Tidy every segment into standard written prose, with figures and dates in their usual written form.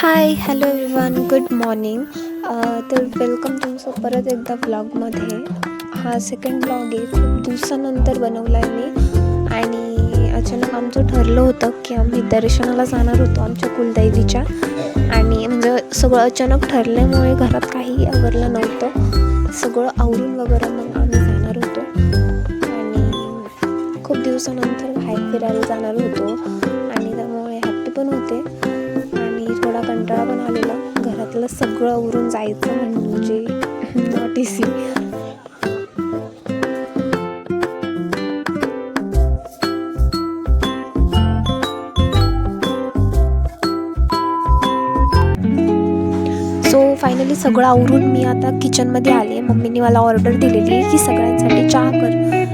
Hi hello everyone, good morning. तर welcome तुमचं परत एकदा ब्लॉगमध्ये. हा सेकंड ब्लॉग आहे. खूप दिवसानंतर बनवला आहे मी. आणि अचानक आमचं ठरलं होतं की आम्ही दर्शनाला जाणार होतो आमच्या कुलदैवीच्या. आणि म्हणजे सगळं अचानक ठरल्यामुळे घरात काही आवरलं नव्हतं. सगळं आवरून वगैरे मग आम्ही जाणार होतो. आणि खूप दिवसानंतर बाहेर फिरायला जाणार होतो आणि त्यामुळे हॅप्पी पण होते. थोडा कंटाळा पण आलेला. घरातलं सगळं आवरून जायचं म्हणजे नॉट इझी. सो फायनली सगळं आवरून मी आता किचनमध्ये आले. मम्मीने मला ऑर्डर दिलेली आहे की सगळ्यांसाठी चहा कर.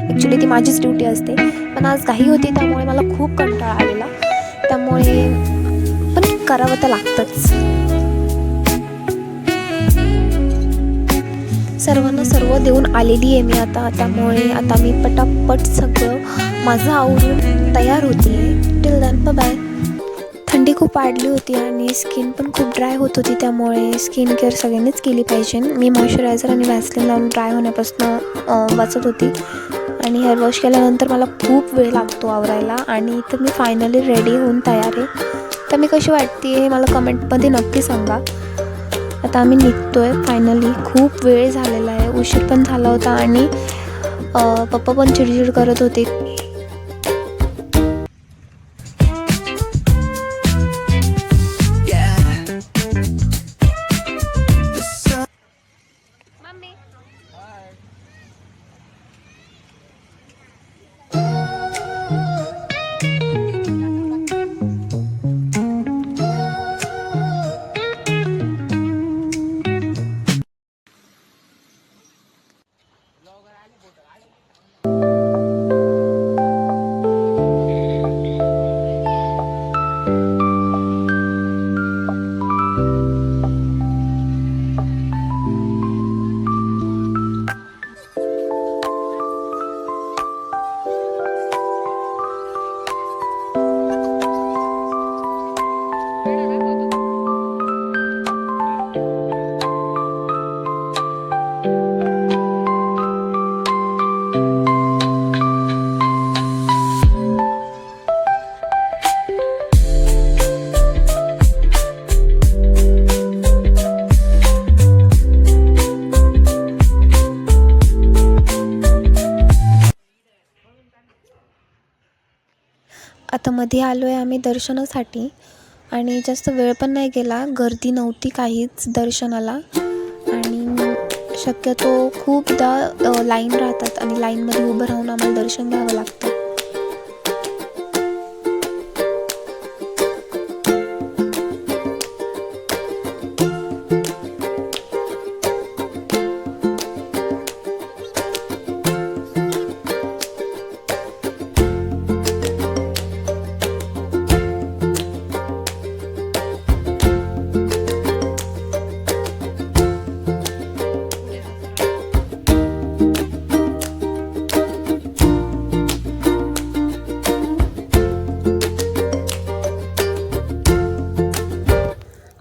ॲक्च्युली ती माझीच ड्युटी असते, पण आज घाई होती त्यामुळे मला खूप कंटाळा आलेला. त्यामुळे पण करावं तर लागतंच. सर्वांना सर्व देऊन आलेली आहे मी आता. त्यामुळे आता मी पटापट सगळं माझं आवरून तयार होती आहे. Till then bye. थंडी खूप वाढली होती आणि स्किन पण खूप ड्राय होत होती. त्यामुळे स्किन केअर सगळ्यांनीच केली पाहिजे. मी मॉइश्चरायझर आणि व्हॅसलीन लावून ड्राय होण्यापासून वाचत होती. आणि हेअर वॉश केल्यानंतर मला खूप वेळ लागतो आवरायला. आणि इथं मी फायनली रेडी होऊन तयार आहे. तर मी कशी वाटते हे मला कमेंटमध्ये नक्की सांगा. आता आम्ही निघतो आहे फायनली. खूप वेळ झालेला आहे, उशीर पण झाला होता आणि पप्पा पण चिडचिड करत होते. आता मध्ये आलो आहे आम्ही दर्शनासाठी आणि जास्त वेळ पण नाही गेला. गर्दी नव्हती काहीच दर्शनाला. आणि शक्यतो खूपदा लाईन राहतात आणि लाईनमध्ये उभं राहून आम्हाला दर्शन घ्यावं लागतं.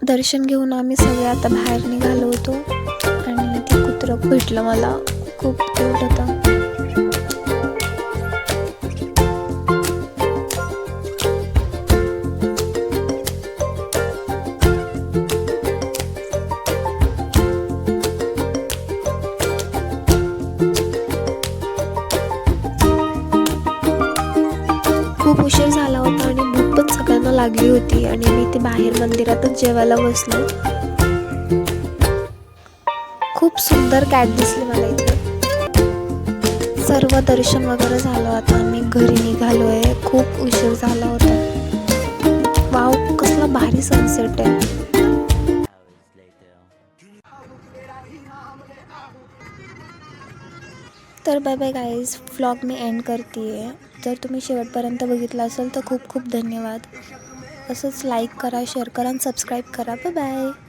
दर्शन घेऊन आम्ही सगळे आता बाहेर निघालो होतो. आणि ते कुत्रं भेटलं मला. खूप क्यूट होतं. खूप उशीर झाला होता आणि भूक पण सगळ्यांना लागली होती. आणि मी ते बाहेर मंदिरातच जेवायला बसलो. खूप सुंदर कॅट दिसली मला इथे. सर्व दर्शन वगैरे झालं. आता आम्ही घरी निघालो आहे. खूप उशीर झाला होता. वाव, कसला भारी सनसेट आहे. तर बाय बाय गाईज, व्लॉग मी एंड करते आहे. जर तुम्ही शेवटपर्यंत बघितलं असेल तर खूप खूप धन्यवाद. असंच लाईक करा, शेअर करा आणि सबस्क्राईब करा. Bye bye.